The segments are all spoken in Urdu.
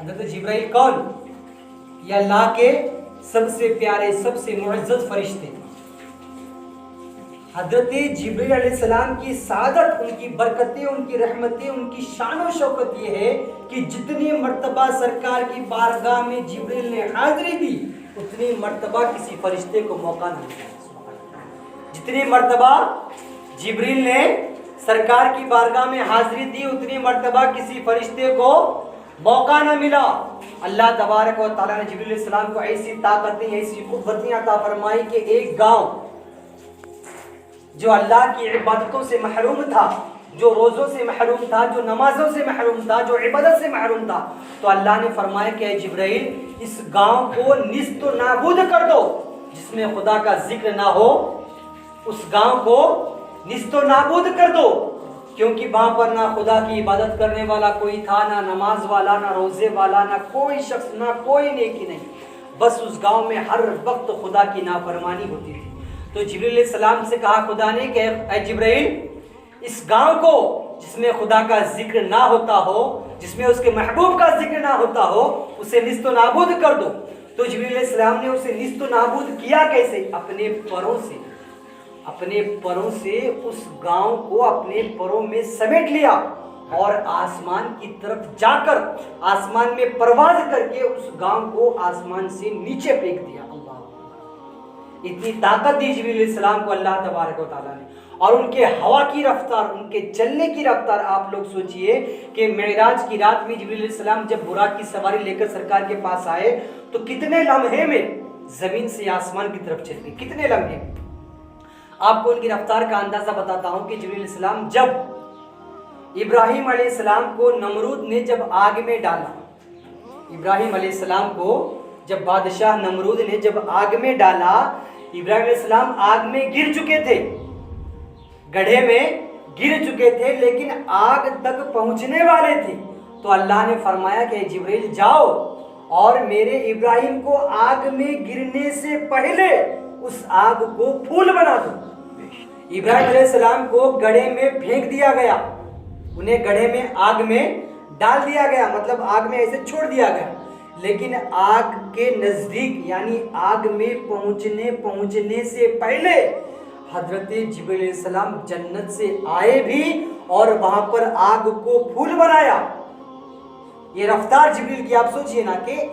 حضرت جبرائیل کون؟ یہ اللہ کے سب سے پیارے سب سے معزز فرشتے. حضرت جبرائیل علیہ السلام کی سعادت، ان کی برکتیں، ان کی رحمتیں، ان کی شان و شوکت یہ ہے کہ جتنی مرتبہ سرکار کی بارگاہ میں جبرائیل نے حاضری دی اتنی مرتبہ کسی فرشتے کو موقع نہ ملا. جتنی مرتبہ جبرائیل نے سرکار کی بارگاہ میں حاضری دی اتنی مرتبہ کسی فرشتے کو موقع نہ ملا. اللہ تبارک و تعالیٰ نے جبرائیل علیہ السلام کو ایسی طاقتیں ایسی قوتیں عطا فرمائی کہ ایک گاؤں جو اللہ کی عبادتوں سے محروم تھا، جو روزوں سے محروم تھا، جو نمازوں سے محروم تھا، جو عبادت سے محروم تھا، تو اللہ نے فرمایا کہ اے جبرائیل اس گاؤں کو نیست و نابود کر دو. جس میں خدا کا ذکر نہ ہو اس گاؤں کو نیست و نابود کر دو، کیونکہ وہاں پر نہ خدا کی عبادت کرنے والا کوئی تھا، نہ نماز والا، نہ روزے والا، نہ کوئی شخص، نہ کوئی نیکی نہیں. بس اس گاؤں میں ہر وقت خدا کی نافرمانی ہوتی تھی. تو جبرائیل علیہ السلام سے کہا خدا نے کہ اے جبرائیل اس گاؤں کو جس میں خدا کا ذکر نہ ہوتا ہو، جس میں اس کے محبوب کا ذکر نہ ہوتا ہو، اسے نیست و نابود کر دو. تو جبرائیل علیہ السلام نے اسے نیست و نابود کیا کیسے؟ اپنے پروں سے. اپنے پروں سے اس گاؤں کو اپنے پروں میں سمیٹ لیا اور آسمان کی طرف جا کر آسمان میں پرواز کر کے اس گاؤں کو آسمان سے نیچے پھینک دیا. اتنی طاقت دی جبرائیل علیہ السلام کو اللہ تبارک و تعالیٰ نے. اور ان کے ہوا کی رفتار، ان کے چلنے کی رفتار، آپ لوگ سوچئے کہ معراج کی رات میں جبرائیل علیہ السلام جب براق کی سواری لے کر سرکار کے پاس آئے تو کتنے لمحے میں زمین سے آسمان کی طرف چل گئے. کتنے لمحے. آپ کو ان کی رفتار کا اندازہ بتاتا ہوں کہ جبرائیل علیہ السلام جب ابراہیم علیہ السلام کو نمرود نے جب آگ میں ڈالا، ابراہیم علیہ السلام کو جب بادشاہ نمرود نے جب آگ میں ڈالا، ابراہیم علیہ السلام آگ میں گر چکے تھے، گڑھے میں گر چکے تھے، لیکن آگ تک پہنچنے والے تھے. تو اللہ نے فرمایا کہ جبرائیل جاؤ اور میرے ابراہیم کو آگ میں گرنے سے پہلے اس آگ کو پھول بنا دو. ابراہیم علیہ السلام کو گڑھے میں پھینک دیا گیا، انہیں گڑھے میں آگ میں ڈال دیا گیا، مطلب آگ میں ایسے چھوڑ دیا گیا. لیکن آگ کے نزدیک یعنی آگ میں پہنچنے سے پہلے حضرت جبرائیل علیہ السلام جنت سے آئے بھی اور وہاں پر آگ کو پھول بنایا. یہ رفتار جبرائیل کی آپ سوچئے نا کہ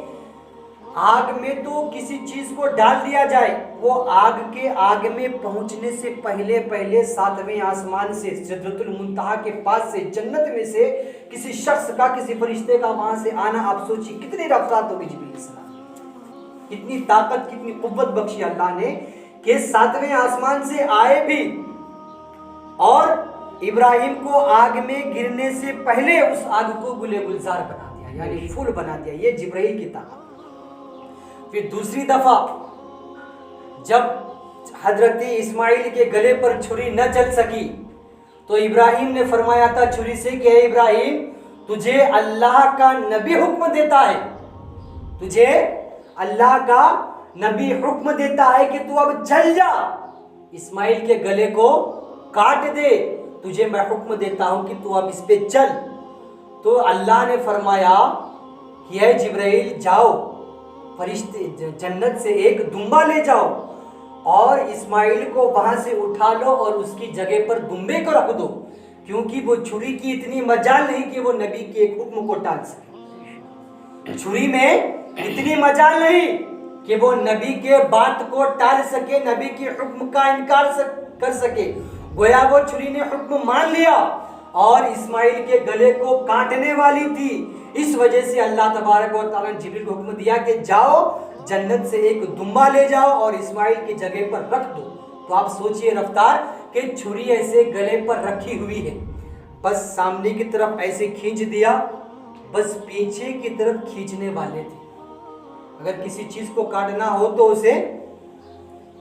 آگ میں تو کسی چیز کو ڈال دیا جائے، وہ آگ میں پہنچنے سے پہلے ساتویں آسمان سے سدرۃ المنتہا کے پاس سے جنت میں سے کسی شخص کا کسی فرشتے کا وہاں سے آنا، آپ سوچیے کتنی رفتار ہوگی جبرائیل علیہ السلام. کتنی طاقت کتنی قوت بخشی اللہ نے کہ ساتویں آسمان سے آئے بھی اور ابراہیم کو آگ میں گرنے سے پہلے اس آگ کو گلے گلزار بنا دیا یعنی پھول بنا دیا. یہ جبرائیل کی طاقت. پھر دوسری دفعہ جب حضرت اسماعیل کے گلے پر چھری نہ چل سکی تو ابراہیم نے فرمایا تھا چھری سے کہ اے ابراہیم تجھے اللہ کا نبی حکم دیتا ہے، تجھے اللہ کا نبی حکم دیتا ہے کہ تو اب چل جا، اسماعیل کے گلے کو کاٹ دے، تجھے میں حکم دیتا ہوں کہ تو اب اس پہ چل. تو اللہ نے فرمایا کہ اے جبرائیل جاؤ فرشتے جنت سے ایک دمبا لے جاؤ اور اسماعیل کو وہاں سے اٹھا لو اور اس کی جگہ پر دمبے کو رکھ دو، کیونکہ وہ چھری کی اتنی مجال نہیں کہ وہ نبی کے ایک حکم کو ٹال سکے. چھری میں اتنی مجال نہیں کہ وہ نبی کے بات کو ٹال سکے، نبی کے حکم کا انکار کر سکے. گویا وہ چھری نے حکم مان لیا اور اسماعیل کے گلے کو کاٹنے والی تھی. اس وجہ سے اللہ تبارک و تعالیٰ نے جبرائیل کو حکم دیا کہ جاؤ جنت سے ایک دمبا لے جاؤ اور اسماعیل کی جگہ پر رکھ دو. تو آپ سوچئے رفتار کہ چھری ایسے گلے پر رکھی ہوئی ہے، بس سامنے کی طرف ایسے کھینچ دیا، بس پیچھے کی طرف کھینچنے والے تھے. اگر کسی چیز کو کاٹنا ہو تو اسے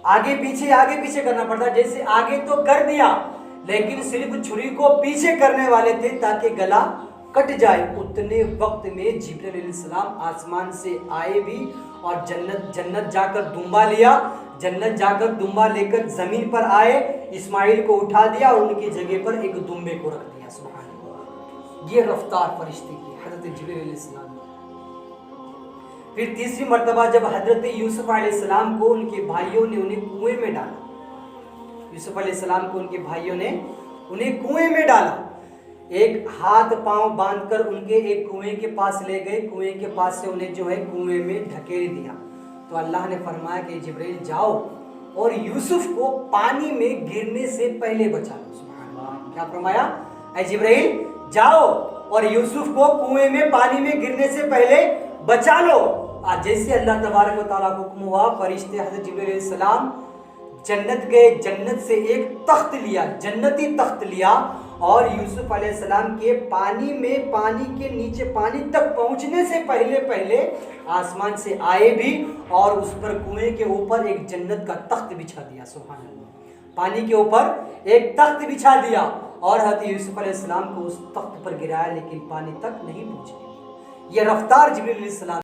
آگے پیچھے کرنا پڑتا. جیسے آگے تو کر دیا لیکن صرف چھری کو پیچھے کرنے والے تھے تاکہ گلا کٹ جائے. اتنے وقت میں جبرائیل علیہ السلام آسمان سے آئے بھی اور جنت جا کر دمبا لیا، جنت جا کر دمبا لے کر زمین پر آئے، اسماعیل کو اٹھا دیا اور ان کی جگہ پر ایک دمبے کو رکھ دیا. سبحان اللہ. یہ رفتار فرشتے کی حضرت جبرائیل علیہ السلام. پھر تیسری مرتبہ جب حضرت یوسف علیہ السلام کو ان کے بھائیوں نے انہیں کنویں میں ڈالا، یوسف علیہ السلام کو ان کے بھائیوں نے انہیں کنویں میں ڈالا، ایک ہاتھ پاؤں باندھ کر ان کے ایک کنویں کے پاس لے گئے، کنویں کے پاس سے انہیں جو ہے کنویں میں دھکیل دیا، تو اللہ نے فرمایا کہ جبرائیل جاؤ اور یوسف کو پانی میں گرنے سے پہلے بچا لو۔ سبحان اللہ، کیا فرمایا؟ اے جبرائیل جاؤ اور یوسف کو کنویں میں پانی میں گرنے سے پہلے بچا لو۔ جیسے اللہ تبارک و تعالیٰ کو حکم ہوا، فرشتے حضرت جبرائیل علیہ السلام جنت گئے، جنت سے ایک تخت لیا، جنتی تخت لیا، اور یوسف علیہ السلام کے پانی میں، پانی کے نیچے، پانی تک پہنچنے سے پہلے آسمان سے آئے بھی اور اس پر کنویں کے اوپر ایک جنت کا تخت بچھا دیا۔ سبحان اللہ، پانی کے اوپر ایک تخت بچھا دیا اور حضرت یوسف علیہ السلام کو اس تخت پر گرایا، لیکن پانی تک نہیں پہنچے۔ یہ رفتار جبرائیل علیہ السلام